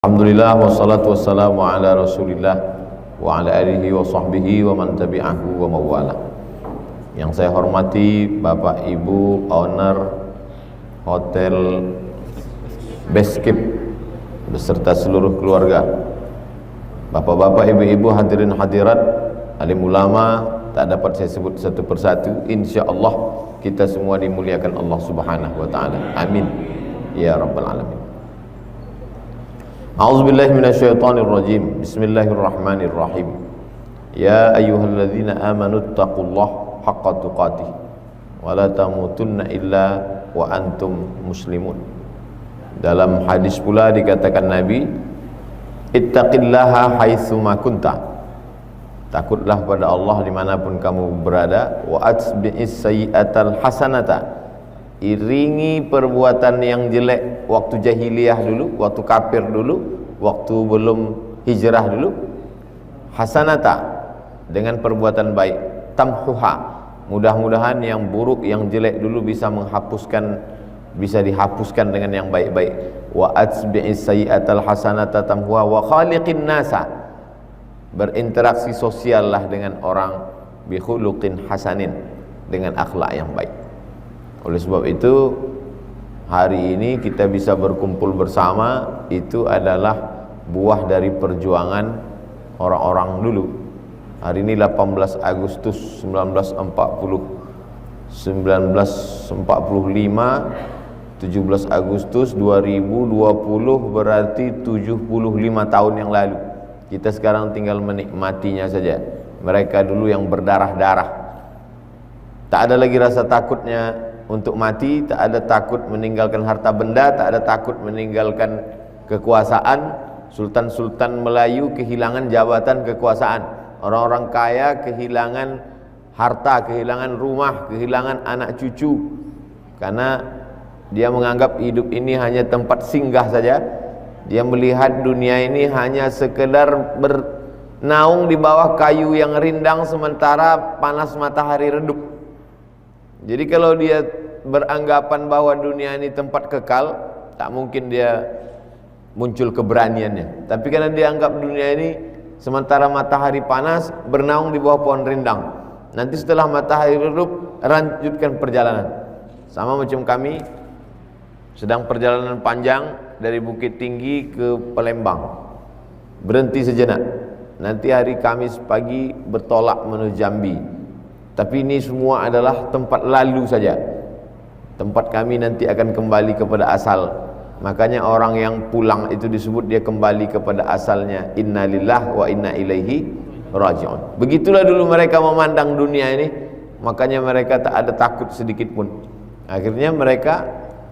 Alhamdulillah wassalatu wassalamu ala rasulillah wa ala alihi wa sahbihi wa man tabi'ahu wa mawala. Yang saya hormati Bapak Ibu owner Hotel Beskip beserta seluruh keluarga, Bapak-bapak, ibu-ibu, hadirin hadirat, alim ulama, tak dapat saya sebut satu persatu. Insyaallah kita semua dimuliakan Allah Subhanahu wa taala. Amin ya rabbal alamin. A'udzubillahi minasyaitonirrajim. Bismillahirrahmanirrahim. Ya ayyuhalladzina amanu taqullaha haqqa tuqatih wa la tamutunna illa wa antum muslimun. Dalam hadis pula dikatakan Nabi, ittaqillaha haitsu ma kunta. Takutlah pada Allah dimanapun kamu berada. Wa atbi'is sayyi'atal hasanata. Iringi perbuatan yang jelek waktu jahiliyah dulu, waktu kafir dulu, waktu belum hijrah dulu, hasanata, dengan perbuatan baik, tamhuha, mudah-mudahan yang buruk, yang jelek dulu bisa dihapuskan dengan yang baik-baik. Wa atbi'is sayyi'atal hasanata tamhuha wa khaliqin nasa, berinteraksi sosial lah dengan orang, bi khuluqin hasanin, dengan akhlak yang baik. Oleh sebab itu hari ini kita bisa berkumpul bersama, itu adalah buah dari perjuangan orang-orang dulu. Hari ini 18 Agustus 1945, 17 Agustus 2020, berarti 75 tahun yang lalu. Kita sekarang tinggal menikmatinya saja. Mereka dulu yang berdarah-darah, tak ada lagi rasa takutnya untuk mati, tak ada takut meninggalkan harta benda, tak ada takut meninggalkan kekuasaan. Sultan-sultan Melayu kehilangan jabatan kekuasaan, orang-orang kaya kehilangan harta, kehilangan rumah, kehilangan anak cucu, karena dia menganggap hidup ini hanya tempat singgah saja. Dia melihat dunia ini hanya sekedar bernaung di bawah kayu yang rindang sementara panas matahari redup. Jadi kalau dia beranggapan bahwa dunia ini tempat kekal, tak mungkin dia muncul keberaniannya. Tapi karena dia anggap dunia ini sementara matahari panas, bernaung di bawah pohon rindang, nanti setelah matahari redup lanjutkan perjalanan. Sama macam kami sedang perjalanan panjang dari Bukit Tinggi ke Palembang, berhenti sejenak, nanti hari Kamis pagi bertolak menuju Jambi. Tapi ini semua adalah tempat lalu saja. Tempat kami nanti akan kembali kepada asal. Makanya orang yang pulang itu disebut dia kembali kepada asalnya. Inna lillah wa inna ilaihi raji'un. Begitulah dulu mereka memandang dunia ini. Makanya mereka tak ada takut sedikit pun. Akhirnya mereka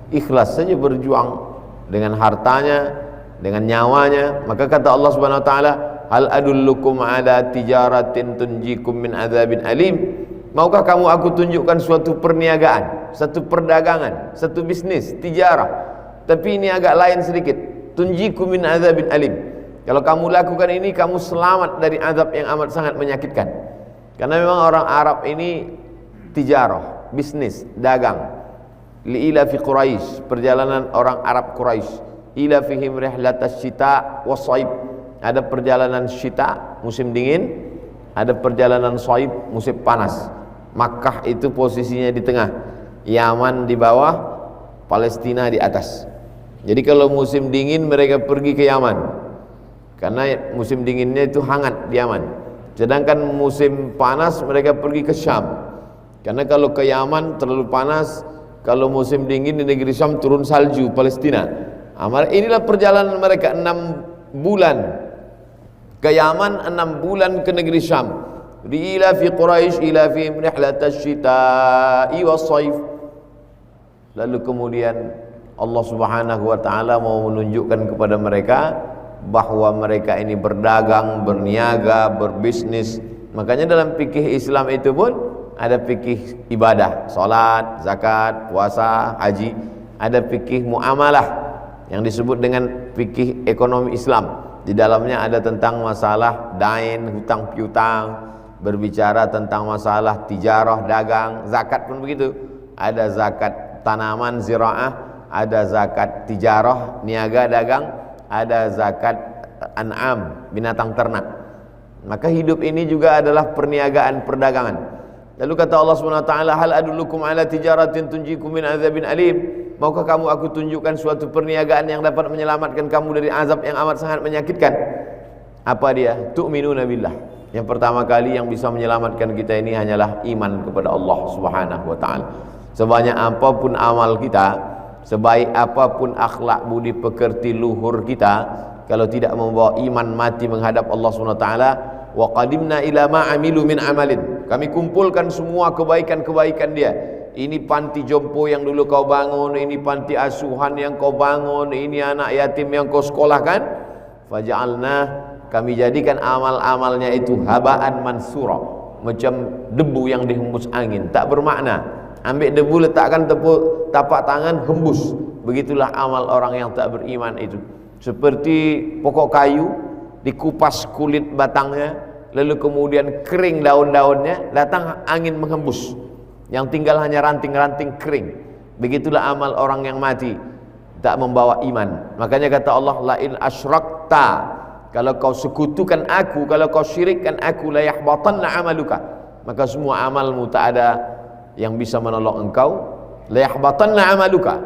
ikhlas saja berjuang dengan hartanya, dengan nyawanya. Maka kata Allah Subhanahu wa taala, hal adullukum ala tijaratin tunjikum min adzabin alim. Maukah kamu aku tunjukkan suatu perniagaan, satu perdagangan, satu bisnis, tijarah, tapi ini agak lain sedikit. Tunjikum min adzabin alim. Kalau kamu lakukan ini, kamu selamat dari azab yang amat sangat menyakitkan. Karena memang orang Arab ini tijarah, bisnis, dagang. Li'ila fi Quraisy, perjalanan orang Arab Quraisy. Ila fihim rihlatas syita was-shaib. Ada perjalanan syita, musim dingin, ada perjalanan shaib, musim panas. Makkah itu posisinya di tengah, Yaman di bawah, Palestina di atas. Jadi kalau musim dingin mereka pergi ke Yaman, karena musim dinginnya itu hangat di Yaman. Sedangkan musim panas mereka pergi ke Syam, karena kalau ke Yaman terlalu panas, kalau musim dingin di negeri Syam turun salju, Palestina. Inilah perjalanan mereka 6 bulan ke Yaman, 6 bulan ke negeri Syam. Ila fi Quraisy ila fi rihlatas syita'i was-shaif. Lalu kemudian Allah Subhanahu wa taala mau menunjukkan kepada mereka bahwa mereka ini berdagang, berniaga, berbisnis. Makanya dalam fikih Islam itu pun ada fikih ibadah, salat, zakat, puasa, haji. Ada fikih muamalah yang disebut dengan fikih ekonomi Islam. Di dalamnya ada tentang masalah dain, hutang piutang, berbicara tentang masalah tijarah, dagang. Zakat pun begitu. Ada zakat tanaman ziraah, ada zakat tijarah, niaga dagang, ada zakat an'am, binatang ternak. Maka hidup ini juga adalah perniagaan, perdagangan. Lalu kata Allah Subhanahu wa taala, hal adullukum ala tijaratin tunjikum min azabin alim. Maukah kamu aku tunjukkan suatu perniagaan yang dapat menyelamatkan kamu dari azab yang amat sangat menyakitkan? Apa dia? Tu'minuna billah. Yang pertama kali yang bisa menyelamatkan kita ini hanyalah iman kepada Allah Subhanahu wa taala. Sebanyak apapun amal kita, sebaik apapun akhlak budi pekerti luhur kita, kalau tidak membawa iman mati menghadap Allah Subhanahu wa taala, wa qadimna ila ma amilu min amalin. Kami kumpulkan semua kebaikan-kebaikan dia. Ini panti jompo yang dulu kau bangun, ini panti asuhan yang kau bangun, ini anak yatim yang kau sekolahkan. Faja'alna, kami jadikan amal-amalnya itu habaan mansura, macam debu yang dihembus angin, tak bermakna. Ambil debu letakkan tapak tangan, hembus. Begitulah amal orang yang tak beriman itu. Seperti pokok kayu, dikupas kulit batangnya, lalu kemudian kering daun-daunnya, datang angin menghembus, yang tinggal hanya ranting-ranting kering. Begitulah amal orang yang mati, tak membawa iman. Makanya kata Allah, la in asyrakta, kalau kau sekutukan aku, kalau kau syirikkan aku, la yahbatanna amaluka, maka semua amalmu tak ada yang bisa menolong engkau. La yahbatanna amaluka,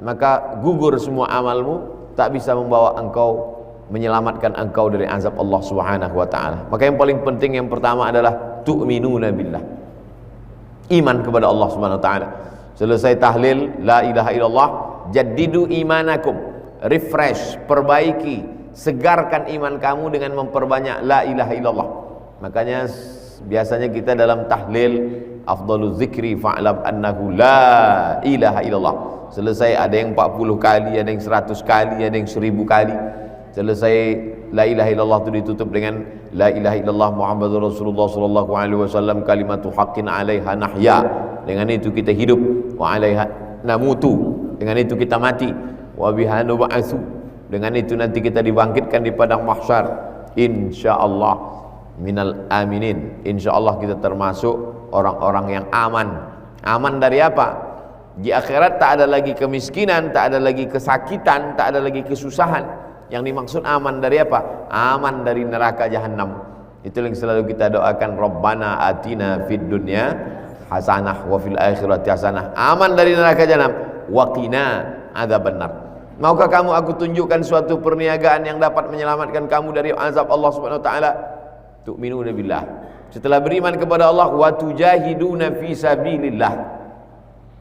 maka gugur semua amalmu, tak bisa membawa engkau, menyelamatkan engkau dari azab Allah Subhanahu wa taala. Maka yang paling penting yang pertama adalah tu'minuna billah. Iman kepada Allah Subhanahu wa taala. Selesai tahlil la ilaha illallah, jaddidu imanakum, refresh, perbaiki, segarkan iman kamu dengan memperbanyak la ilaha illallah. Makanya biasanya kita dalam tahlil afdaluz zikri fa'lam annahu la ilaha illallah. Selesai ada yang 40 kali, ada yang 100 kali, ada yang 1000 kali. Selesai la ilaha illallah itu ditutup dengan la ilaha illallah Muhammadur Rasulullah sallallahu alaihi wasallam kalimatu haqqin 'alaiha nahya. Dengan itu kita hidup, wa 'alaiha namutu. Dengan itu kita mati, wa biha nub'atsu. Dengan itu nanti kita dibangkitkan di padang mahsyar. Insyaallah minal aminin. Insyaallah kita termasuk orang-orang yang aman. Aman dari apa? Di akhirat tak ada lagi kemiskinan, tak ada lagi kesakitan, tak ada lagi kesusahan. Yang dimaksud aman dari apa? Aman dari neraka jahanam. Itu yang selalu kita doakan, Rabbana atina fid dunya hasanah wa fil akhirati hasanah. Aman dari neraka jahanam, wa qina adzabannar. Maukah kamu aku tunjukkan suatu perniagaan yang dapat menyelamatkan kamu dari azab Allah Subhanahu wa taala? Tu'minuna billah. Setelah beriman kepada Allah, wa tujahiduna fi sabilillah.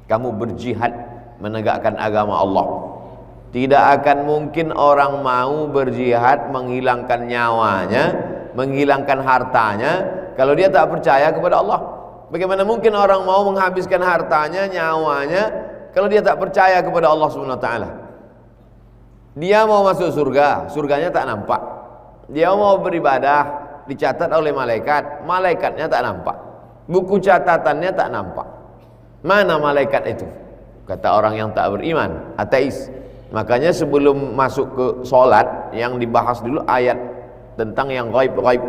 Kamu berjihad menegakkan agama Allah. Tidak akan mungkin orang mau berjihad menghilangkan nyawanya, menghilangkan hartanya kalau dia tak percaya kepada Allah. Bagaimana mungkin orang mau menghabiskan hartanya, nyawanya kalau dia tak percaya kepada Allah Subhanahu wa taala? Dia mau masuk surga, surganya tak nampak. Dia mau beribadah, dicatat oleh malaikat, malaikatnya tak nampak. Buku catatannya tak nampak. Mana malaikat itu? Kata orang yang tak beriman, ateis. Makanya sebelum masuk ke solat, yang dibahas dulu ayat tentang yang ghaib-ghaib.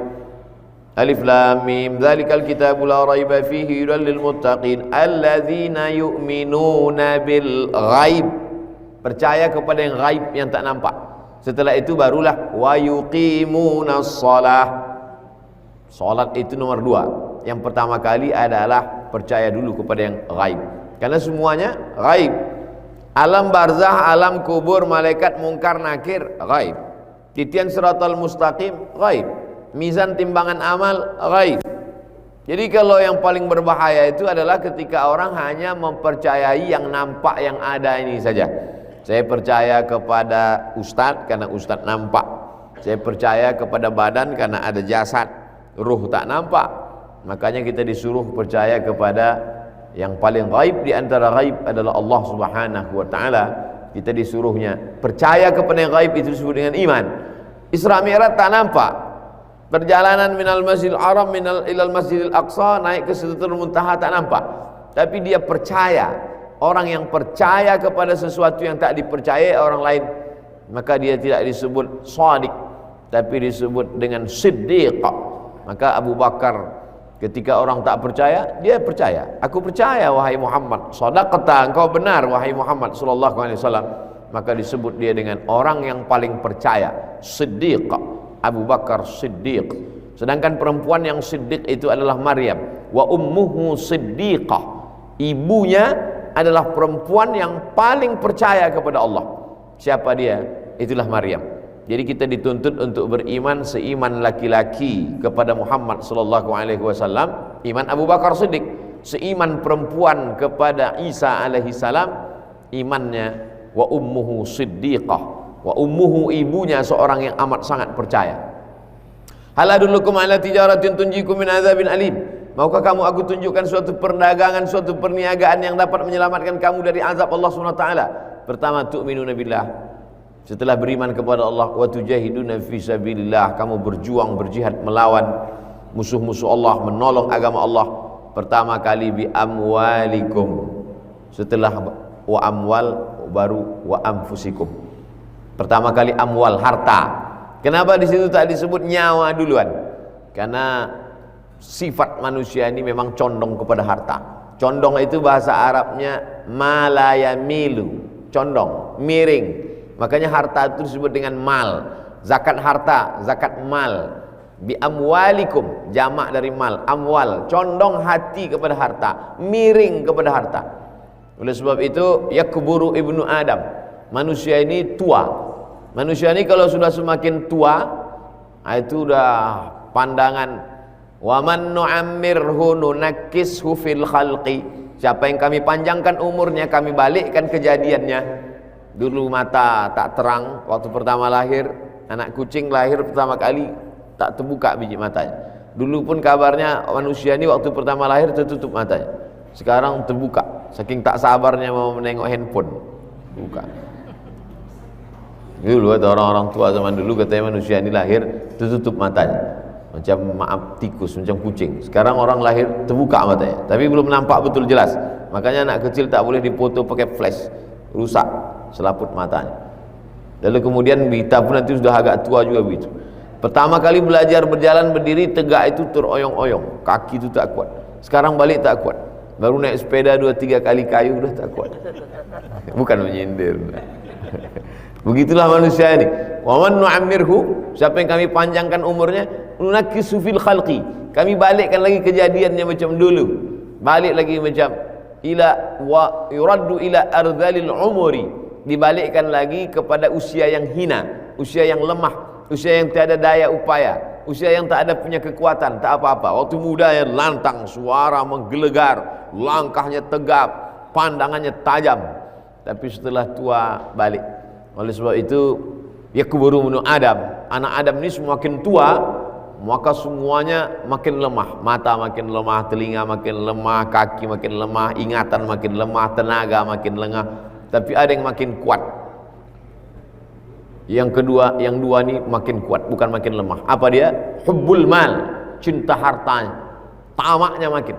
Alif lam mim dzalikal kitabul la raiba fihi hudal lil muttaqin alladzina yu'minuna bil ghaib. Percaya kepada yang ghaib, yang tak nampak. Setelah itu barulah wa yuqimunas shalah. Salat itu nomor 2. Yang pertama kali adalah percaya dulu kepada yang ghaib. Karena semuanya ghaib. Alam barzah, alam kubur, malaikat, mungkar, nakir, ghaib. Titian siratal mustaqim, ghaib. Mizan timbangan amal, ghaib. Jadi kalau yang paling berbahaya itu adalah ketika orang hanya mempercayai yang nampak, yang ada ini saja. Saya percaya kepada ustadz karena ustadz nampak. Saya percaya kepada badan karena ada jasad, ruh tak nampak. Makanya kita disuruh percaya kepada yang paling gaib di antara gaib adalah Allah Subhanahu wa taala. Kita disuruhnya percaya kepada yang gaib, itu disebut dengan iman. Isra Mi'raj tak nampak. Perjalanan minal Masjidil Haram ilal Masjidil Aqsa, naik ke Sidratul Muntaha tak nampak. Tapi dia percaya. Orang yang percaya kepada sesuatu yang tak dipercayai orang lain, maka dia tidak disebut shadiq, tapi disebut dengan siddiq. Maka Abu Bakar ketika orang tak percaya, dia percaya. Aku percaya wahai Muhammad, shadaqta, engkau benar wahai Muhammad sallallahu alaihi wasallam. maka disebut dia dengan orang yang paling percaya, Siddiq, Abu Bakar Siddiq. Sedangkan perempuan yang Siddiq itu adalah Maryam, wa ummuhu Siddiqah, ibunya adalah perempuan yang paling percaya kepada Allah. Siapa dia? Itulah Maryam. Jadi kita dituntut untuk beriman seiman laki-laki kepada Muhammad sallallahu alaihi wasallam, iman Abu Bakar Siddiq. Seiman perempuan kepada Isa alaihi salam, imannya wa ummuhu Siddiqah, wa ummuhu, ibunya seorang yang amat sangat percaya. Hal adullukum ala tijaratin tunjikum min adzabin alim. Maukah kamu aku tunjukkan suatu perdagangan, suatu perniagaan yang dapat menyelamatkan kamu dari azab Allah Subhanahu wa taala? Pertama, tu'minuna billah. Setelah beriman kepada Allah, wa tujahiduna fi sabilillah, kamu berjuang, berjihad melawan musuh-musuh Allah, menolong agama Allah. Pertama kali bi amwalikum. Setelah wa amwal baru wa anfusikum. Pertama kali amwal, harta. Kenapa di situ tak disebut nyawa duluan? Karena sifat manusia ini memang condong kepada harta. Condong itu bahasa Arabnya malayamilu, condong, miring. Makanya harta itu disebut dengan mal. Zakat harta, zakat mal. Bi amwalikum, jamak dari mal, amwal, condong hati kepada harta, miring kepada harta. Oleh sebab itu yakburu ibnu Adam, manusia ini tua. Manusia ini kalau sudah semakin tua, itu udah pandangan wa man nu'ammirhu nunakkishu fil khalqi. Siapa yang kami panjangkan umurnya, kami balikkan kejadiannya. Dulu mata tak terang waktu pertama lahir, anak kucing lahir pertama kali tak terbuka biji matanya. Dulu pun kabarnya manusia ini waktu pertama lahir tertutup matanya. Sekarang terbuka, saking tak sabarnya mau menengok handphone, buka. Dulu ada orang-orang tua zaman dulu katanya manusia ini lahir tertutup matanya, macam tikus, macam kucing. Sekarang orang lahir terbuka matanya, tapi belum nampak betul jelas. Makanya anak kecil tak boleh dipoto pakai flash, rusak selaput matanya. Lalu kemudian kita pun nanti sudah agak tua juga begitu. Pertama kali belajar berjalan berdiri tegak itu teroyong-oyong, kaki itu tak kuat. Sekarang balik tak kuat. Baru naik sepeda 2-3 kali kayu udah tak kuat. Bukan menyindir. Begitulah manusia ini. Wa man nu'ammirhu, siapa yang kami panjangkan umurnya, nunakkisu fil khalqi, kami balikkan lagi kejadiannya macam dulu. Balik lagi macam ila wa yuraddu ila ardhalil umuri, dibalikkan lagi kepada usia yang hina, usia yang lemah, usia yang tiada daya upaya, usia yang tak ada punya kekuatan, tak apa-apa. Waktu muda yang lantang, suara menggelegar, langkahnya tegap, pandangannya tajam. Tapi setelah tua balik. Oleh sebab itu yakburu ibnu Adam, anak Adam ini semakin tua maka semuanya makin lemah. Mata makin lemah, telinga makin lemah, kaki makin lemah, ingatan makin lemah, tenaga makin lengah. Tapi ada yang makin kuat. Yang kedua, yang dua ini makin kuat, bukan makin lemah. Apa dia? Hubbul mal, cinta hartanya, tamaknya makin.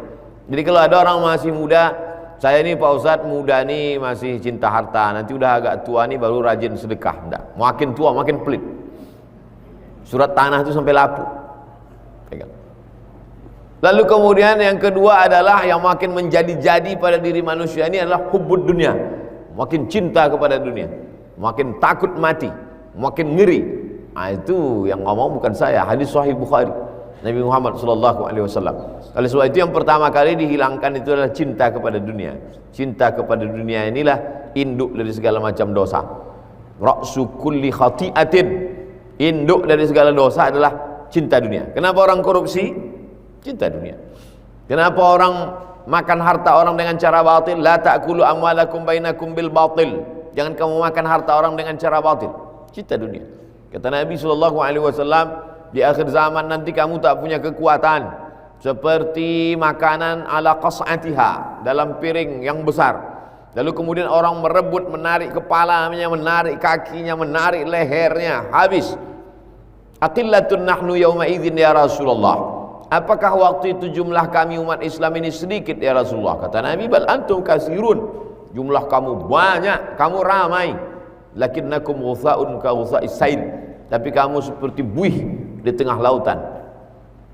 Jadi kalau ada orang masih muda, saya ini Pak Ustadz muda nih masih cinta harta, nanti udah agak tua nih baru rajin sedekah. Enggak, makin tua makin pelit. Surat tanah itu sampai lapu. Pegang. Lalu kemudian yang kedua adalah yang makin menjadi-jadi pada diri manusia ini adalah hubbud dunia. Makin cinta kepada dunia, makin takut mati, makin ngeri. Nah, itu yang ngomong bukan saya, hadis sahih Bukhari, Nabi Muhammad sallallahu alaihi wasallam. Oleh sebab itu yang pertama kali dihilangkan itu adalah cinta kepada dunia. Cinta kepada dunia inilah induk dari segala macam dosa. Ra'su kulli khati'atin, induk dari segala dosa adalah cinta dunia. Kenapa orang korupsi? Cinta dunia. Kenapa orang makan harta orang dengan cara batil? La ta'kulu amwalakum bainakum bil batil. Jangan kamu makan harta orang dengan cara batil. Cinta dunia. Kata Nabi sallallahu alaihi wasallam, di akhir zaman nanti kamu tak punya kekuatan seperti makanan ala qas'atiha, dalam piring yang besar. Lalu kemudian orang merebut, menarik kepalanya, menarik kakinya, menarik lehernya, habis. Aqillatun nahnu yawma idzin ya Rasulullah. Apakah waktu itu jumlah kami umat Islam ini sedikit ya Rasulullah? Kata Nabi, bal antum kasirun. Jumlah kamu banyak, kamu ramai. Lakinnakum ghutha'un ka ghutha'is sail. Tapi kamu seperti buih di tengah lautan.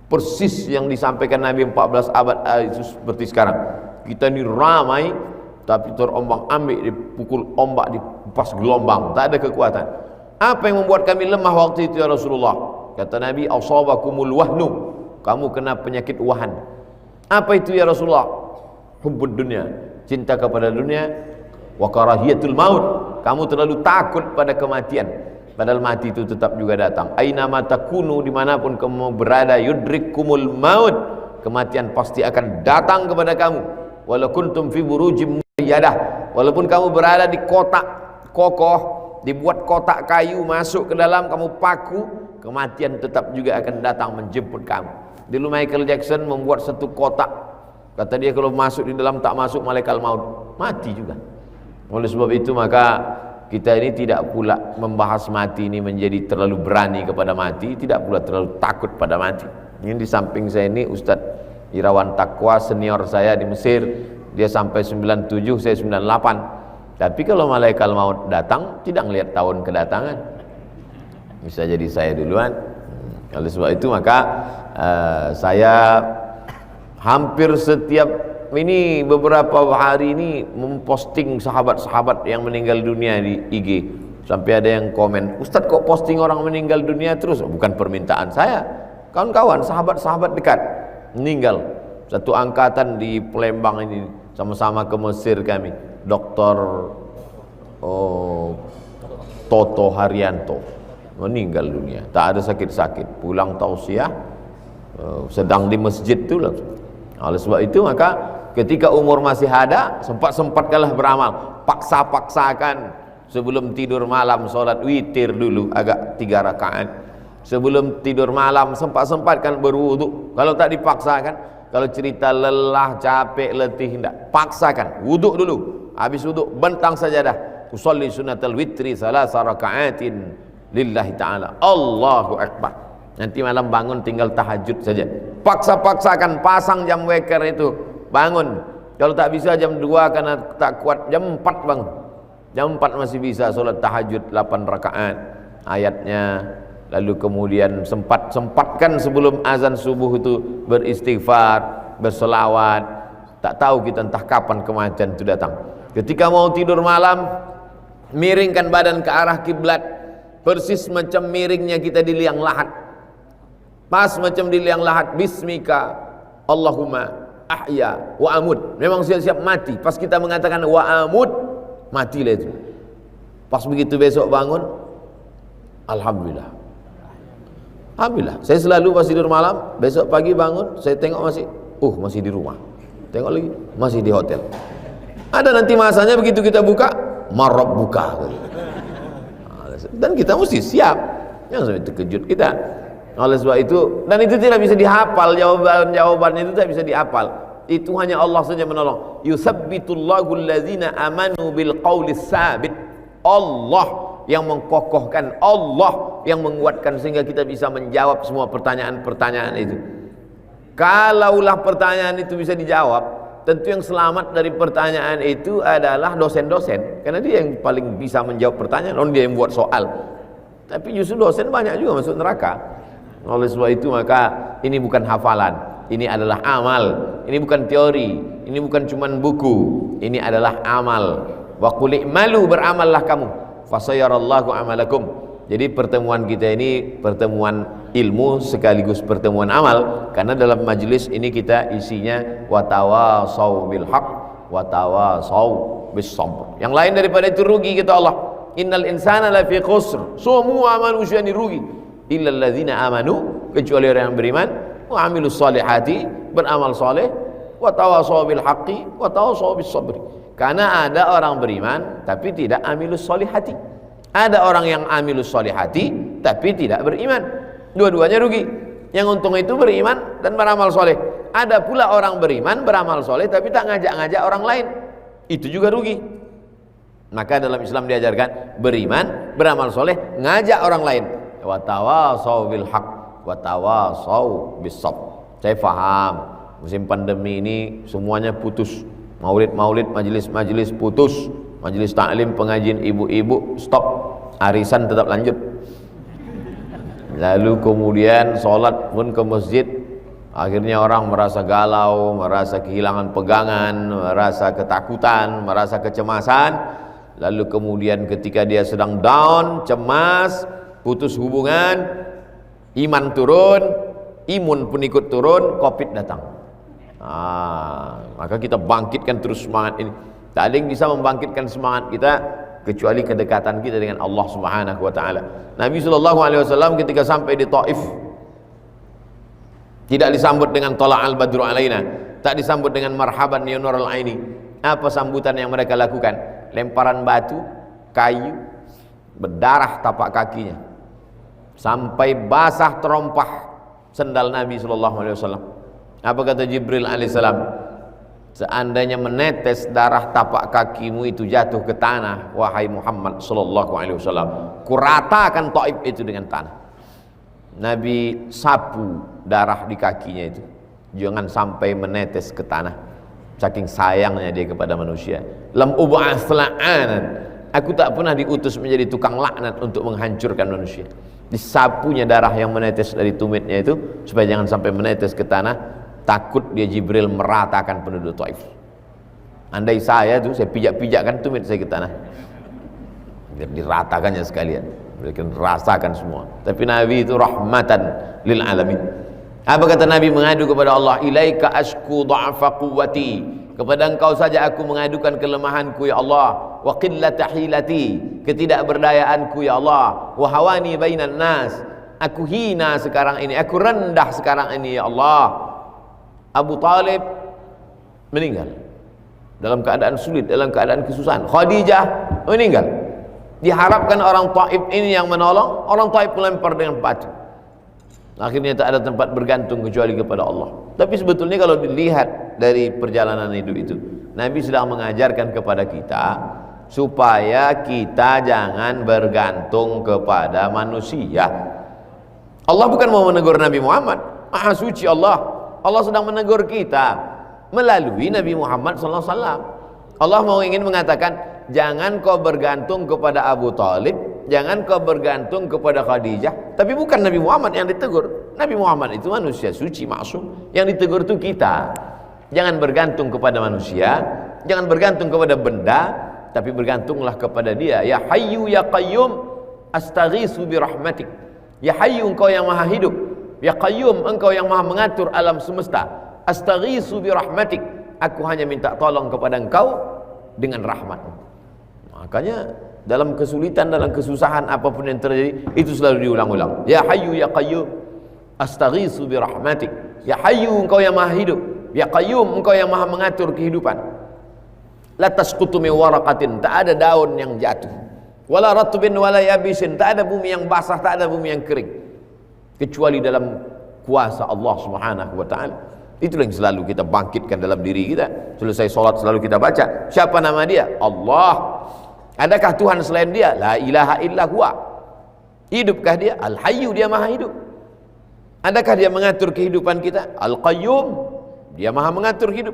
Persis yang disampaikan Nabi 14 abad itu seperti sekarang. Kita ini ramai, tapi terombang ambik, dipukul ombak, dipas gelombang, tak ada kekuatan. Apa yang membuat kami lemah waktu itu ya Rasulullah? Kata Nabi, asabakumul wahnu, kamu kena penyakit wahan. Apa itu ya Rasulullah? Hubbud dunia, cinta kepada dunia, wa karahiyatul maut, kamu terlalu takut pada kematian, padahal mati itu tetap juga datang. Aina ma takunu, dimanapun kamu berada, yudrikkumul maut, kematian pasti akan datang kepada kamu. Walau kuntum fi burujim musayyadah, walaupun kamu berada di kotak kokoh, dibuat kotak kayu, masuk ke dalam kamu paku, kematian tetap juga akan datang menjemput kamu. Dulu Michael Jackson membuat satu kotak, kata dia kalau masuk di dalam tak masuk malaikat maut, mati juga. Oleh sebab itu maka kita ini tidak pula membahas mati ini menjadi terlalu berani kepada mati, tidak pula terlalu takut pada mati. Ini di samping saya ini Ustadz Irawan Taqwa, senior saya di Mesir, dia sampai 97, saya 98. Tapi kalau malaikat maut datang, tidak melihat tahun kedatangan, bisa jadi saya duluan. Oleh sebab itu maka saya hampir setiap ini beberapa hari ini memposting sahabat-sahabat yang meninggal dunia di IG. Sampai ada yang komen, Ustadz kok posting orang meninggal dunia terus? Bukan permintaan saya, kawan-kawan, sahabat-sahabat dekat meninggal. Satu angkatan di Palembang ini sama-sama ke Mesir kami, Dr. Toto Haryanto meninggal dunia, tak ada sakit-sakit, pulang tausiah, sedang di masjid itu langsung. Oleh sebab itu maka ketika umur masih ada, sempat-sempatkanlah beramal, paksa-paksakan sebelum tidur malam sholat witir dulu agak 3 rakaat. Sebelum tidur malam sempat-sempatkan berwudu. Kalau tak dipaksakan, kalau cerita lelah, capek, letih, tidak, paksakan wudu dulu. Habis wudu bentang sajadah, usolli sunnatal witri 3 rakaatin lillahi ta'ala, Allahu Akbar. Nanti malam bangun tinggal tahajud saja. Paksa-paksakan, pasang jam weker itu, bangun. Kalau tak bisa jam 2 karena tak kuat, jam 4 bangun. Jam 4 masih bisa sholat tahajud 8 rakaat ayatnya. Lalu kemudian sempatkan sebelum azan subuh itu beristighfar, berselawat. Tak tahu kita entah kapan kematian itu datang. Ketika mau tidur malam, miringkan badan ke arah kiblat, persis macam miringnya kita di liang lahat. Pas macam di liang lahat, bismika Allahumma ahya wa amut. Memang siap-siap mati. Pas kita mengatakan wa amut, matilah itu. Pas begitu besok bangun, alhamdulillah. Alhamdulillah, saya selalu pas tidur malam, besok pagi bangun, saya tengok masih di rumah. Tengok lagi, masih di hotel. Ada nanti masanya begitu kita buka, marab buka. Dan kita mesti siap, jangan sampai terkejut kita. Oleh sebab itu, dan itu tidak bisa dihafal, jawabannya itu tidak bisa dihafal. Itu hanya Allah saja menolong. Yusabbitullahu allazina amanu bil qawlis sabit. Allah yang mengkokohkan, Allah yang menguatkan sehingga kita bisa menjawab semua pertanyaan-pertanyaan itu. Kalaulah pertanyaan itu bisa dijawab, tentu yang selamat dari pertanyaan itu adalah dosen-dosen, karena dia yang paling bisa menjawab pertanyaan, dia yang buat soal. Tapi justru dosen banyak juga masuk neraka. Oleh sebab itu maka ini bukan hafalan, ini adalah amal. Ini bukan teori, ini bukan cuman buku, ini adalah amal. Wa qul i'malu, beramallah kamu, fasayarallahu amalakum. Jadi pertemuan kita ini pertemuan ilmu sekaligus pertemuan amal, karena dalam majelis ini kita isinya watawasau bil haq watawasau bis sabr. Yang lain daripada itu rugi, kata Allah. Innal insana lafi khusr, semua manusia ini rugi, illal ladzina amanu, kecuali orang yang beriman, wa amilus salihati, beramal saleh, watawasau bil haqqi watawasau bis sabr. Karena ada orang beriman tapi tidak amilus solihati, ada orang yang amilus solihati tapi tidak beriman. Dua-duanya rugi. Yang untung itu beriman dan beramal soleh. Ada pula orang beriman, beramal soleh tapi tak ngajak-ngajak orang lain, itu juga rugi. Maka dalam Islam diajarkan beriman, beramal soleh, ngajak orang lain. Watawasau bil haq watawasau bis sabr. Saya faham musim pandemi ini semuanya putus. Maulid-maulid, majelis-majelis putus, majelis taklim, pengajian ibu-ibu stop, arisan tetap lanjut. Lalu kemudian sholat pun ke masjid Akhirnya orang merasa galau, merasa kehilangan pegangan, merasa ketakutan, merasa kecemasan. Lalu kemudian ketika dia sedang down, cemas, putus hubungan, iman turun, imun pun ikut turun, Covid datang. Maka kita bangkitkan terus semangat ini. Tak ada yang bisa membangkitkan semangat kita kecuali kedekatan kita dengan Allah Subhanahu wa taala. Nabi sallallahu alaihi wasallam ketika sampai di Taif tidak disambut dengan tala'al badru alaina, tak disambut dengan marhaban ya nurul aini. Apa sambutan yang mereka lakukan? Lemparan batu, kayu, berdarah tapak kakinya sampai basah terompah sendal Nabi sallallahu alaihi wasallam. Apa kata Jibril alaihissalam? Seandainya menetes darah tapak kakimu itu jatuh ke tanah, wahai Muhammad sallallahu alaihi wasallam, kuratakan Taif itu dengan tanah. Nabi sapu darah di kakinya itu, jangan sampai menetes ke tanah. Saking sayangnya dia kepada manusia. Lam ub'ats la'anan, aku tak pernah diutus menjadi tukang laknat untuk menghancurkan manusia. Disapunya darah yang menetes dari tumitnya itu supaya jangan sampai menetes ke tanah. Takut dia Jibril meratakan penduduk Taif. Andai saya tuh, saya pijak-pijakkan tumit saya ke tanah, biar diratakannya sekalian, biar rasakan semua. Tapi Nabi itu rahmatan lil alamin. Apa kata Nabi mengadu kepada Allah? Ilaika ashku dha'fa quwwati, kepada engkau saja aku mengadukan kelemahanku ya Allah, wa qillata hilati, ketidakberdayaanku ya Allah, wa hawani bainan nas, aku hina sekarang ini, aku rendah sekarang ini ya Allah. Abu Talib meninggal dalam keadaan sulit, dalam keadaan kesusahan. Khadijah meninggal. Diharapkan orang Taif ini yang menolong, orang Taif melempar dengan batu. Akhirnya tak ada tempat bergantung kecuali kepada Allah. Tapi sebetulnya kalau dilihat dari perjalanan hidup itu, Nabi sedang mengajarkan kepada kita supaya kita jangan bergantung kepada manusia. Allah bukan mau menegur Nabi Muhammad, Maha Suci Allah. Allah sedang menegur kita melalui Nabi Muhammad SAW. Allah mau ingin mengatakan, jangan kau bergantung kepada Abu Talib, jangan kau bergantung kepada Khadijah. Tapi bukan Nabi Muhammad yang ditegur. Nabi Muhammad itu manusia suci, maksum. Yang ditegur itu kita. Jangan bergantung kepada manusia, jangan bergantung kepada benda, tapi bergantunglah kepada Dia. Ya Hayyu ya Qayyum astaghiitsu bi rahmatik. Ya Hayyu, engkau yang maha hidup. Ya Qayyum, engkau yang maha mengatur alam semesta. Astaghiitsu bi rahmatik, aku hanya minta tolong kepada engkau dengan rahmat. Makanya dalam kesulitan, dalam kesusahan apapun yang terjadi, itu selalu diulang-ulang. Ya Hayyu ya Qayyum astaghiitsu bi rahmatik. Ya Hayyu, engkau yang maha hidup. Ya Qayyum, engkau yang maha mengatur kehidupan. La tasqutu min waraqatin, tak ada daun yang jatuh. Wala ratbin wala yabisin, tak ada bumi yang basah, tak ada bumi yang kering, kecuali dalam kuasa Allah Subhanahu wa ta'ala. Itulah yang selalu kita bangkitkan dalam diri kita. Selesai sholat selalu kita baca, siapa nama Dia? Allah. Adakah Tuhan selain Dia? La ilaha illa huwa. Hidupkah Dia? Al-Hayyu, Dia maha hidup. Adakah Dia mengatur kehidupan kita? Al-Qayyum, Dia maha mengatur hidup.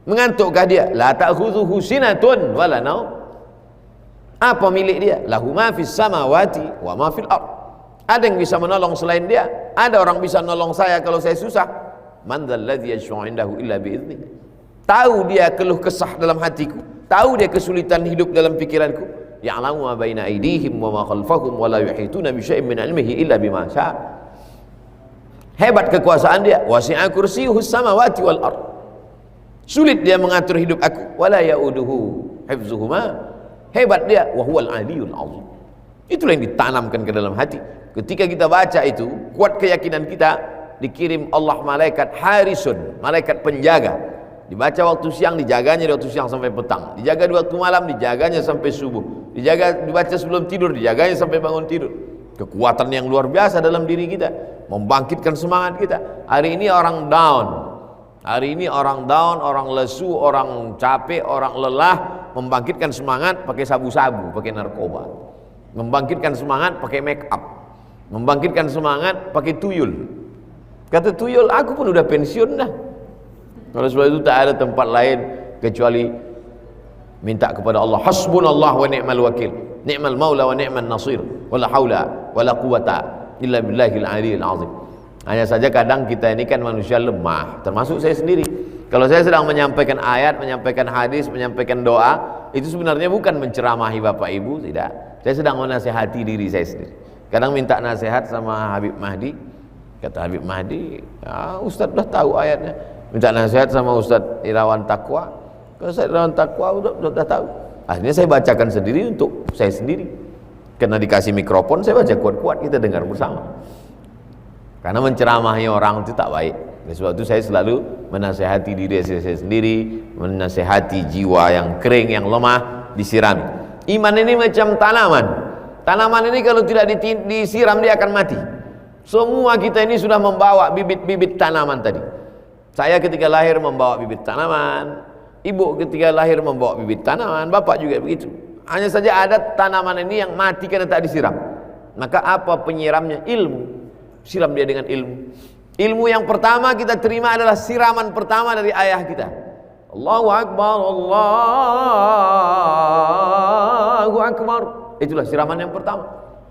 Mengantukkah Dia? La ta'khudhuhu sinatun wala naum. Apa milik Dia? Lahu ma fis samawati wa ma fil ardh. Ada yang bisa menolong selain Dia? Ada orang bisa menolong saya kalau saya susah? Man dzalladzi yashfa'u 'indahu illa bi'idznih. Tahu Dia keluh kesah dalam hatiku, tahu Dia kesulitan hidup dalam pikiranku. Ya'lamu ma baina aydihim wa ma khalfahum wa la yuhituna bi syai'in min 'ilmihi illa bima syaa. Hebat kekuasaan Dia. Wasi'a kursiyyuhus samawati wal ardh. Sulit Dia mengatur hidup aku. Wala ya'uduhu hifdzuhuma. Hebat Dia. Wa huwal 'aliyyul 'azim. Itulah yang ditanamkan ke dalam hati. Ketika kita baca itu, kuat keyakinan kita, dikirim Allah malaikat harisun, malaikat penjaga. Dibaca waktu siang, dijaganya di waktu siang sampai petang. Dijaga di waktu malam, dijaganya sampai subuh. Dibaca sebelum tidur, dijaganya sampai bangun tidur. Kekuatan yang luar biasa dalam diri kita, membangkitkan semangat kita. Hari ini orang down, hari ini orang down, orang lesu, orang capek, orang lelah. Membangkitkan semangat pakai sabu-sabu, pakai narkoba. Membangkitkan semangat pakai make up. Membangkitkan semangat pakai tuyul. Kata tuyul, aku pun udah pensiun dah. Kalau sebab itu tak ada tempat lain kecuali minta kepada Allah. Hasbunallah wa ni'mal wakil, ni'mal maula wa ni'man nasir, wala haula wala quwata illa billahil aliyyil azim. Hanya saja kadang kita ini kan manusia lemah, termasuk saya sendiri. Kalau saya sedang menyampaikan ayat, menyampaikan hadis, menyampaikan doa, itu sebenarnya bukan menceramahi Bapak Ibu, tidak. Saya sedang menasihati diri saya sendiri. Kadang minta nasihat sama Habib Mahdi, kata Habib Mahdi, ya, Ustadz udah tahu ayatnya. Minta nasihat sama Ustadz Irawan Taqwa, kalau Ustadz Irawan Taqwa udah tahu. Akhirnya saya bacakan sendiri untuk saya sendiri. Karena dikasih mikrofon, saya baca kuat-kuat, kita dengar bersama. Karena menceramahi orang itu tak baik. Oleh sebab itu saya selalu menasihati diri saya sendiri, menasihati jiwa yang kering, yang lemah, disirami. Iman ini macam tanaman. Tanaman ini kalau tidak disiram dia akan mati. Semua kita ini sudah membawa bibit-bibit tanaman tadi. Saya ketika lahir membawa bibit tanaman, ibu ketika lahir membawa bibit tanaman, bapak juga begitu. Hanya saja ada tanaman ini yang mati karena tak disiram. Maka apa penyiramnya? Ilmu. Siram dia dengan ilmu. Ilmu yang pertama kita terima adalah siraman pertama dari ayah kita. Allahu Akbar, Allahu Akbar. Itulah siraman yang pertama.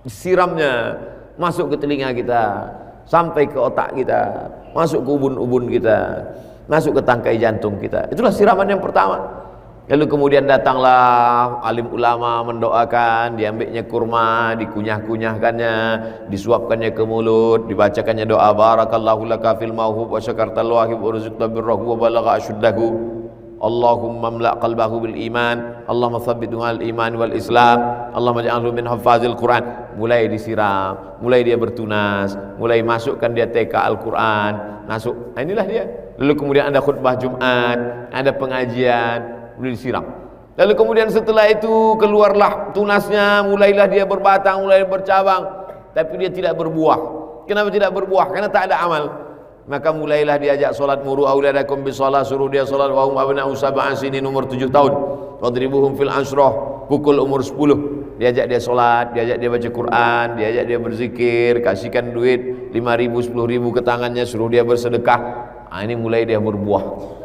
Siramnya masuk ke telinga kita, sampai ke otak kita, masuk ke ubun-ubun kita, masuk ke tangkai jantung kita. Itulah siraman yang pertama. Lalu kemudian datanglah alim ulama mendoakan, diambilnya kurma, dikunyah-kunyahkannya, disuapkannya ke mulut, dibacakannya doa barakallahu laka fil mauhub wa syakartal wahib wa rizqta birrahu wa balagha asyuddahu. Allahumma mla' qalbahu bil iman, Allahumma thabbithu al iman wal islam, Allahumma ja'alhu min hafazil Quran. Mulai disiram, mulai dia bertunas, mulai masukkan dia TK Al-Quran, masuk. Nah, inilah dia. Lalu kemudian ada khutbah Jumat, ada pengajian, boleh disiram. Lalu kemudian setelah itu keluarlah tunasnya, mulailah dia berbatang, mulai bercabang, tapi dia tidak berbuah. Kenapa tidak berbuah? Karena tak ada amal. Maka mulailah diajak solat, muru auladakum bisalah, suruh dia solat wa hum abna'u sab'an sinin, umur 7 tahun. Wadribuhum fil anshrah, pukul umur 10. Diajak dia solat, diajak dia baca Quran, diajak dia berzikir, kasihkan duit 5.000, 10.000 ke tangannya, suruh dia bersedekah. Nah, ini mulai dia berbuah.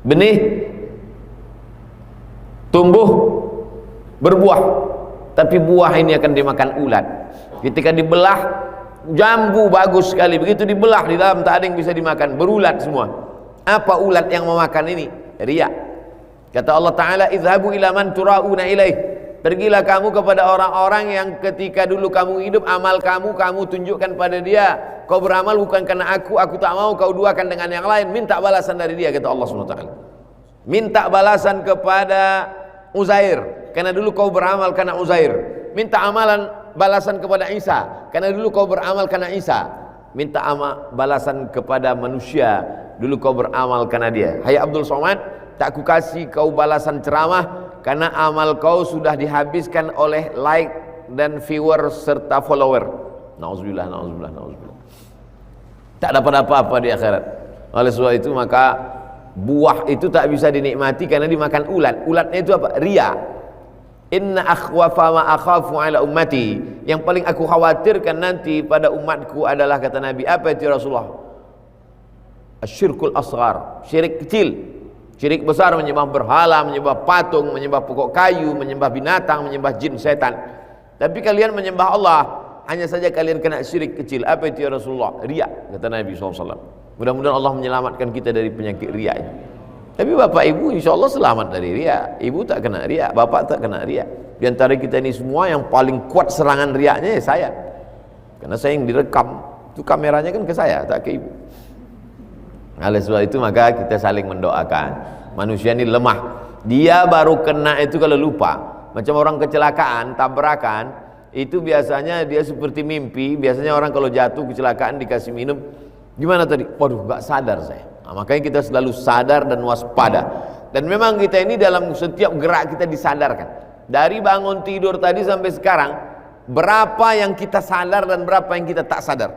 Benih tumbuh berbuah, tapi buah ini akan dimakan ulat. Ketika dibelah, jambu bagus sekali, begitu dibelah di dalam tak ada yang bisa dimakan, berulat semua. Apa ulat yang memakan ini? Riya. Kata Allah Ta'ala, idhabu ila man tura'una ilaih, pergilah kamu kepada orang-orang yang ketika dulu kamu hidup, amal kamu tunjukkan pada dia. Kau beramal bukan karena aku tak mau kau duakan dengan yang lain. Minta balasan dari dia, kata Allah SWT. Minta balasan kepada Uzair, karena dulu kau beramal karena Uzair. Minta amalan balasan kepada Isa, karena dulu kau beramal karena Isa. Minta balasan kepada manusia, dulu kau beramal karena dia. Hai Abdul Somad, tak ku kasih kau balasan ceramah, karena amal kau sudah dihabiskan oleh like dan viewer serta follower. Nauzubillah, nauzubillah, nauzubillah. Tak dapat apa-apa di akhirat. Oleh sebab itu maka buah itu tak bisa dinikmati karena dimakan ulat. Ulatnya itu apa? Riya. Inna akhwafa ma akhafu ala ummati, yang paling aku khawatirkan nanti pada umatku adalah, kata Nabi, apa itu Rasulullah? Asyirkul asghar, syirik kecil. Syirik besar menyembah berhala, menyembah patung, menyembah pokok kayu, menyembah binatang, menyembah jin, setan. Tapi kalian menyembah Allah, hanya saja kalian kena syirik kecil. Apa itu ya Rasulullah? Riya, kata Nabi SAW. Mudah-mudahan Allah menyelamatkan kita dari penyakit riya ini. Tapi bapak ibu insya Allah selamat dari riya. Ibu tak kena riya, bapak tak kena riya. Di antara kita ini semua yang paling kuat serangan riyanya ya saya. Karena saya yang direkam, itu kameranya kan ke saya, tak ke ibu. Oleh sebab itu maka kita saling mendoakan. Manusia ini lemah. Dia baru kena itu kalau lupa. Macam orang kecelakaan, tabrakan, itu biasanya dia seperti mimpi. Biasanya orang kalau jatuh kecelakaan dikasih minum, gimana tadi? Waduh, gak sadar saya. Nah, makanya kita selalu sadar dan waspada. Dan memang kita ini dalam setiap gerak kita disadarkan. Dari bangun tidur tadi sampai sekarang, berapa yang kita sadar dan berapa yang kita tak sadar?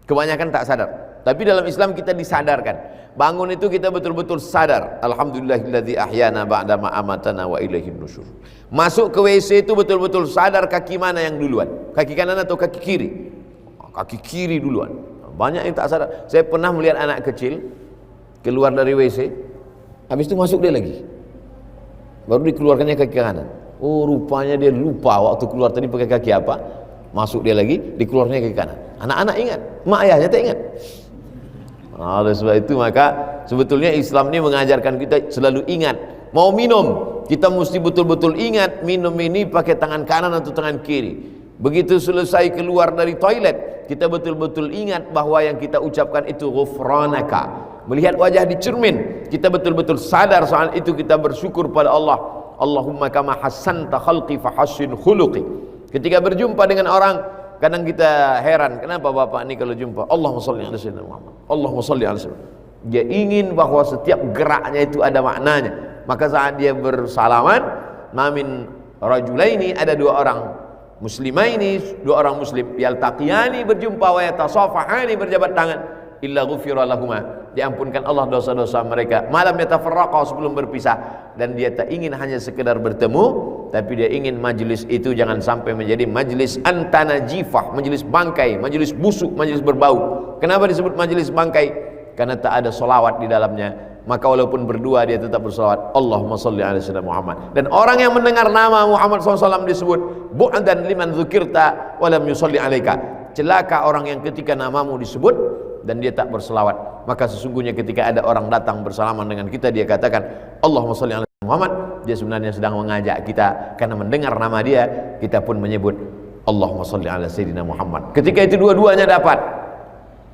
Kebanyakan tak sadar. Tapi dalam Islam kita disadarkan. Bangun itu kita betul-betul sadar. Alhamdulillahilladzi ahyana ba'da ma amatana wa ilaihin nusyur. Masuk ke WC itu betul-betul sadar kaki mana yang duluan, kaki kanan atau kaki kiri. Kaki kiri duluan. Banyak yang tak sadar. Saya pernah melihat anak kecil keluar dari WC, habis itu masuk dia lagi, baru dikeluarkannya kaki kanan. Oh, rupanya dia lupa waktu keluar tadi pakai kaki apa. masuk dia lagi, dikeluarnya ke kanan. Anak-anak ingat, mak ayahnya tak ingat. Oleh sebab itu maka sebetulnya Islam ini mengajarkan kita selalu ingat. Mau minum, kita mesti betul-betul ingat minum ini pakai tangan kanan atau tangan kiri. Begitu selesai keluar dari toilet, kita betul-betul ingat bahwa yang kita ucapkan itu ghufranaka. Melihat wajah di cermin, kita betul-betul sadar soal itu, kita bersyukur pada Allah. Allahumma kama hassanta khalqi fahassin khuluqi. Ketika berjumpa dengan orang, kadang kita heran, kenapa bapak ini kalau jumpa Allahumma sholli ala sayyidina Muhammad, Allahumma sholli ala sayyidina. Dia ingin bahwa setiap geraknya itu ada maknanya. Maka saat dia bersalaman, mamin rajulaini, ada dua orang muslimaini, dua orang muslim, yaltaqiyani, berjumpa, wa yatasafahani, berjabat tangan, illa ghufira lahuma, diampunkan Allah dosa-dosa mereka, malam yatafarraqa, sebelum berpisah. Dan dia tak ingin hanya sekedar bertemu, tapi dia ingin majlis itu jangan sampai menjadi majlis antanajifah, majlis bangkai, majlis busuk, majlis berbau. Kenapa disebut majlis bangkai? Karena tak ada solawat di dalamnya. Maka walaupun berdua dia tetap bersolawat, Allahumma sholli ala sayyidina Muhammad. Dan orang yang mendengar nama Muhammad SAW disebut, bu'dan liman dzukirta wa lam yusolli alaika. Celaka orang yang ketika namamu disebut dan dia tak berselawat. Maka sesungguhnya ketika ada orang datang bersalaman dengan kita, dia katakan Allahumma sholli ala sayyidina Muhammad, dia sebenarnya sedang mengajak kita, karena mendengar nama dia, kita pun menyebut Allahumma sholli ala sayyidina Muhammad. Ketika itu dua-duanya dapat.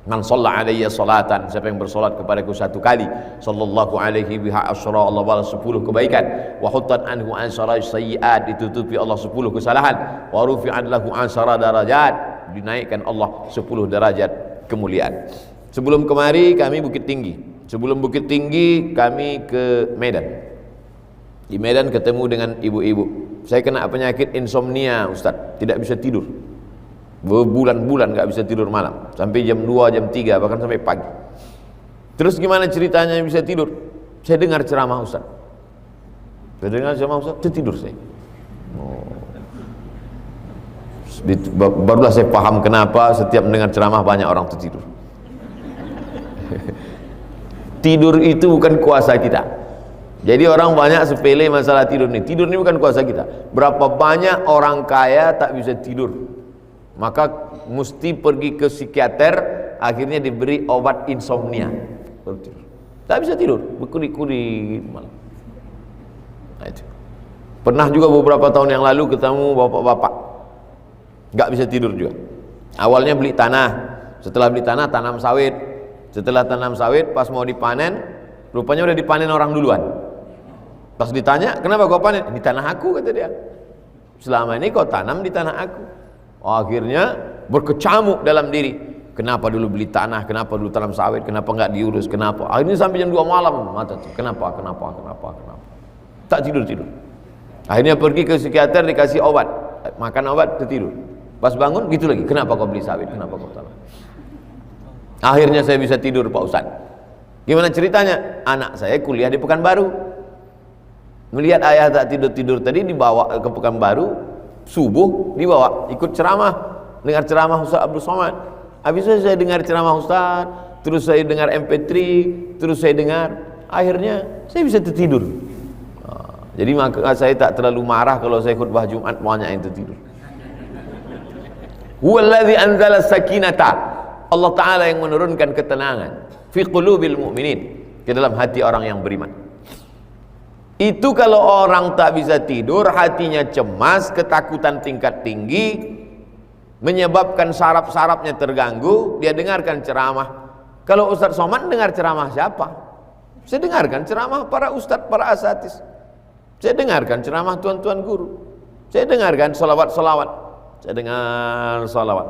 Man shalla alayya salatan, siapa yang bersolat kepadaku satu kali, sallallahu alaihi biha asyra, Allah balas 10 kebaikan. Wa huttat anhu ansara sayyiat, ditutupi Allah 10 kesalahan. Wa rufi'at lahu ansara darajat, dinaikkan Allah 10 derajat kemuliaan. Sebelum kemari kami Bukit Tinggi, sebelum Bukit Tinggi kami ke Medan. Di Medan ketemu dengan ibu-ibu. Saya kena penyakit insomnia, Ustaz, tidak bisa tidur. Berbulan-bulan gak bisa tidur malam, sampai jam 2, jam 3, bahkan sampai pagi. Terus gimana ceritanya bisa tidur? Saya dengar ceramah Ustaz. Saya dengar ceramah Ustaz, tertidur saya. Barulah saya paham kenapa setiap mendengar ceramah banyak orang tertidur. Tidur itu bukan kuasa kita. Jadi orang banyak sepele masalah tidur ini. Tidur ini bukan kuasa kita. Berapa banyak orang kaya tak bisa tidur, maka mesti pergi ke psikiater, akhirnya diberi obat insomnia, baru tidur. Tak bisa tidur, berkuri-kuri malam. Nah, itu. Pernah juga beberapa tahun yang lalu ketemu bapak-bapak gak bisa tidur juga. Awalnya beli tanah, setelah beli tanah tanam sawit, setelah tanam sawit pas mau dipanen, rupanya udah dipanen orang duluan. Pas ditanya, kenapa kau panen? Di tanah aku, kata dia. Selama ini kau tanam di tanah aku. Akhirnya berkecamuk dalam diri. Kenapa dulu beli tanah? Kenapa dulu tanam sawit? Kenapa enggak diurus? Kenapa? Akhirnya sampai jam 2 malam mata tuh. Kenapa? Tak tidur-tidur. Akhirnya pergi ke psikiater, dikasih obat. Makan obat, tertidur. Pas bangun gitu lagi. Kenapa kau beli sawit? Kenapa kau tanam? Akhirnya saya bisa tidur, Pak Ustaz. Gimana ceritanya? Anak saya kuliah di Pekanbaru. Melihat ayah tak tidur-tidur tadi, dibawa ke Pekanbaru. Subuh dibawa ikut ceramah, dengar ceramah Ustaz Abdul Somad. Habis itu saya dengar ceramah Ustaz, terus saya dengar MP3, terus saya dengar, akhirnya saya bisa tertidur. Jadi maka saya tak terlalu marah kalau saya khutbah Jumat banyak yang tertidur. Huwallazi anzala sakinata, Allah Ta'ala yang menurunkan ketenangan fi qulubil mu'minin, ke dalam hati orang yang beriman. Itu kalau orang tak bisa tidur, hatinya cemas, ketakutan tingkat tinggi, menyebabkan saraf-sarafnya terganggu, dia dengarkan ceramah. Kalau Ustaz Somad dengar ceramah siapa? Saya dengarkan ceramah para ustaz, para asatis. Saya dengarkan ceramah tuan-tuan guru. Saya dengarkan salawat-salawat. Saya dengar salawat,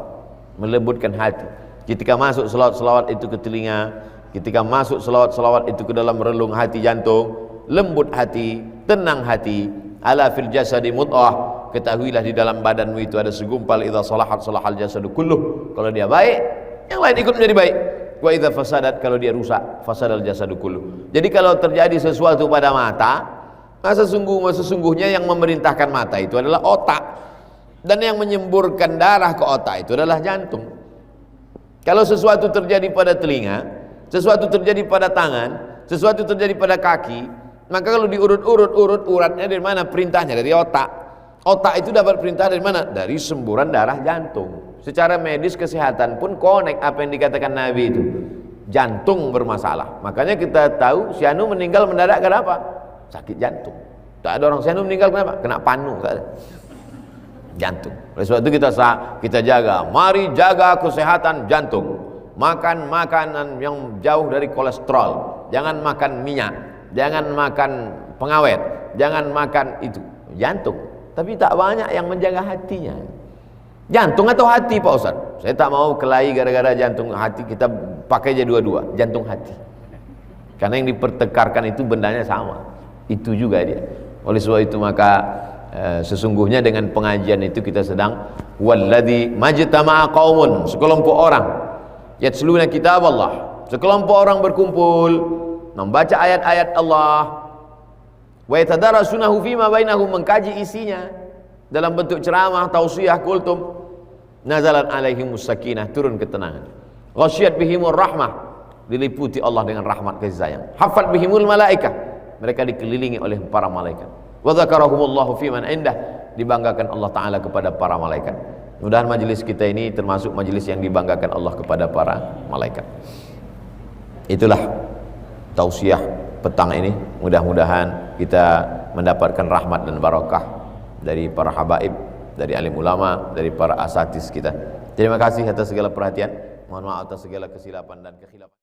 melembutkan hati. Ketika masuk salawat-salawat itu ke telinga, ketika masuk salawat-salawat itu ke dalam relung hati, jantung, lembut hati, tenang hati. Ala fil jasadi mud'ah, ketahuilah di dalam badanmu itu ada segumpal. Idza salahat salahal jasadu kulluh, kalau dia baik yang lain ikut menjadi baik. Wa idza fasadat, kalau dia rusak fasadal jasadu kulluh. Jadi kalau terjadi sesuatu pada mata, sesungguhnya yang memerintahkan mata itu adalah otak, dan yang menyemburkan darah ke otak itu adalah jantung. Kalau sesuatu terjadi pada telinga, sesuatu terjadi pada tangan, sesuatu terjadi pada kaki, maka kalau diurut-urut, uratnya dari mana? Perintahnya dari otak. Otak itu dapat perintah dari mana? Dari semburan darah jantung. Secara medis kesehatan pun connect apa yang dikatakan Nabi itu. Jantung bermasalah. Makanya kita tahu si Anu meninggal mendadak karena apa? Sakit jantung. Tak ada orang si Anu meninggal kenapa? Kena panu, tak ada. Jantung. Oleh sebab itu kita jaga. Mari jaga kesehatan jantung. Makan makanan yang jauh dari kolesterol. Jangan makan minyak. Jangan makan pengawet. Jangan makan itu. Jantung. Tapi tak banyak yang menjaga hatinya. Jantung atau hati Pak Ustaz? Saya tak mau kelahi gara-gara jantung hati. Kita pakai aja dua-dua. Jantung hati. Karena yang dipertekarkan itu bendanya sama. Itu juga dia. Oleh sebab itu maka sesungguhnya dengan pengajian itu kita sedang walladzi majtama'a qaumun, sekelompok orang yatluna kitab Allah, sekelompok orang berkumpul membaca ayat-ayat Allah, wa yatadarasunahu fima bainahum, mengkaji isinya dalam bentuk ceramah, tausiah, kultum, nazalat alaihimus sakinah, turun ketenangan, ghasyiyat bihimur rahmah, diliputi Allah dengan rahmat kasih sayang, hafat bihimul malaikah, mereka dikelilingi oleh para malaikat, wa dzakarahumullahu fiman indah, dibanggakan Allah Ta'ala kepada para malaikat. Mudah-mudahan majelis kita ini termasuk majelis yang dibanggakan Allah kepada para malaikat. Itulah tausiah petang ini. Mudah-mudahan kita mendapatkan rahmat dan barakah dari para habaib, dari alim ulama, dari para asatiz kita. Terima kasih atas segala perhatian. Mohon maaf atas segala kesilapan dan kekhilafan.